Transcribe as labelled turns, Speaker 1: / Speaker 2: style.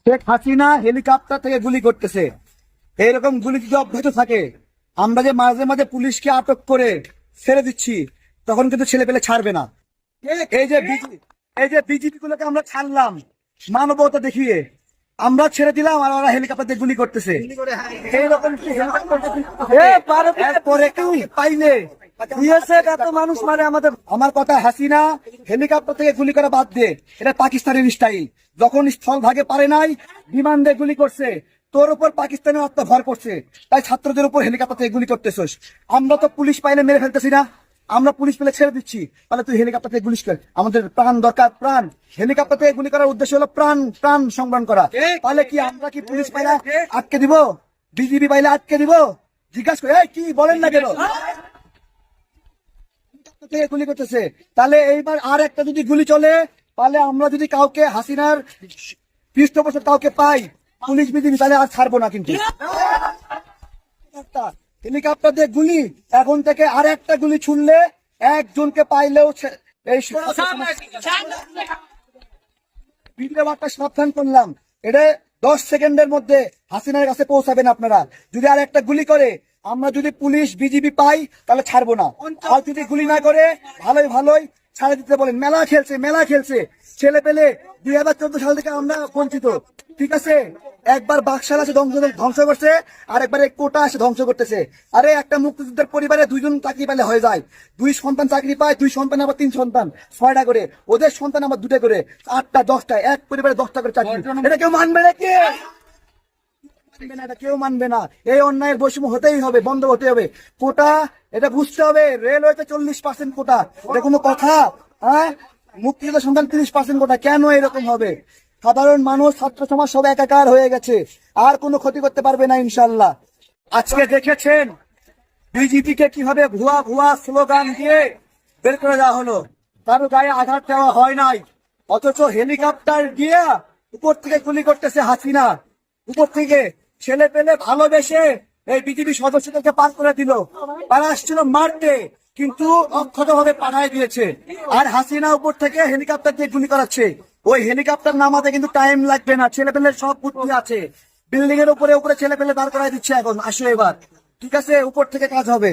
Speaker 1: Sheikh Hasina helicopter থেকে গুলি করতেছে, এইরকম গুলি যদি অব্যাহত থাকে, আমরা যে মাঝে মাঝে পুলিশকে আটক করে ছেড়ে দিচ্ছি, তখন কিন্তু ছেলে পেলে ছাড়বে না। এই যে বিজেপি গুলোকে আমরা ছাড়লাম মানবতা দেখিয়ে, আমরা ছেড়ে দিলাম, আর ওরা হেলিকপ্টার দিয়ে গুলি করতেছে। এইরকম পাইলে মানুষ মারে আমাদের। আমার কথা, হাসিনা হেলিকপ্টার থেকে গুলি করা বাদ দে, এটা পাকিস্তানের স্টাইল। যখন স্থল ভাগে পারে নাই, বিমান দিয়ে গুলি করছে, তোর উপর পাকিস্তানের আত্মা ভর করছে, তাই ছাত্রদের উপর হেলিকপ্টার থেকে গুলি করতেছিস। আমরা তো পুলিশ পাইলে মেরে ফেলতেছি না, আমরা পুলিশ পেলে ছেড়ে দিচ্ছি, তাহলে তুই হেলিকপ্টার থেকে গুলি কর। আমাদের প্রাণ দরকার, প্রাণ। হেলিকপ্টার থেকে গুলি করার উদ্দেশ্য হলো প্রাণ প্রাণ সংবরণ করা। তাহলে কি আমরা কি পুলিশ পাইলে আটকে দিব? বিজিবি পাইলে আটকে দিব? জিজ্ঞাসা করে কি বলেন না কেন? থেকে গুলি করতেছে, তাহলে এইবার আর একটা যদি গুলি চলে, তাহলে আমরা যদি কাউকে হাসিনার পৃষ্ঠপোষক কাউকে পাই, পুলিশ বিজিবি, তাহলে আর ছাড়বো না। কিন্তু হেলিকপ্টার দিয়ে গুলি, এখন থেকে আর একটা গুলি ছুড়লে একজনকে পাইলেও এই ভিডিও বার্তা সাবধান করলাম, এটা 10 সেকেন্ডের মধ্যে হাসিনার কাছে পৌঁছাবেন আপনারা। যদি আর একটা গুলি করে, আমরা যদি পুলিশ বিজিবি পাই, তাহলে ছাড়বো না। আর যদি গুলি না করে, ভালোই ভালোই ছাড়ে দিতে বলেন। মেলা খেলছে ছেলে পেলে। 2014 সাল থেকে আমরা বঞ্চিত, ঠিক আছে? একবার বাকশাল আছে ধ্বংস করছে, আর একবার কোটা আসে ধ্বংস করতেছে। আরে একটা মুক্তিযুদ্ধের পরিবারে 2জন চাকরি পেলে হয়ে যায়, 2 সন্তান চাকরি পায়, 2 সন্তান আবার 3 সন্তান, 6টা করে, ওদের সন্তান আবার 2টা করে, 8টা 10টা, এক পরিবারে 10টা করে চাকরি। এটা কেউ মানবে না, এটা কেউ মানবে না। এই অন্যায়ের বৈষম্য হতেই হবে, বন্ধ হতে হবে। কোটা এটা বুঝতে হবে। রেলওয়েতে 40% কোটা, এটা কোনো কথা? হ্যাঁ, মুক্তিযোদ্ধা সন্তান 30% কোটা, কেন এরকম হবে? সাধারণ মানুষ, ছাত্র সমাজ সব একাকার হয়ে গেছে, আর কোনো ক্ষতি করতে পারবে না ইনশাল্লাহ। আজকে দেখেছেন বিজেপি কে কিভাবে ভুয়া ভুয়া স্লোগান দিয়ে বের করে দেওয়া হলো, কারো গায়ে আঘাত দেওয়া হয় নাই, অথচ হেলিকপ্টার দিয়ে উপর থেকে গুলি করতেছে হাসিনা। উপর থেকে ছেলে পেলে ভালোবেসে এই বিজেপি সদস্যদেরকে পার করে দিল। তারা আসছিল মারতে, কিন্তু অক্ষত ভাবে পাঠায় দিয়েছে। আর হাসিনা উপর থেকে হেলিকপ্টার দিয়ে গুলি করাচ্ছে। ওই হেলিকপ্টার নামাতে কিন্তু টাইম লাগবে না, ছেলে পেলে সব বুদ্ধি আছে। বিল্ডিং এর উপরে ছেলে পেলে দাঁড় করাই দিচ্ছে এখন। আসো এবার, ঠিক আছে, উপর থেকে কাজ হবে।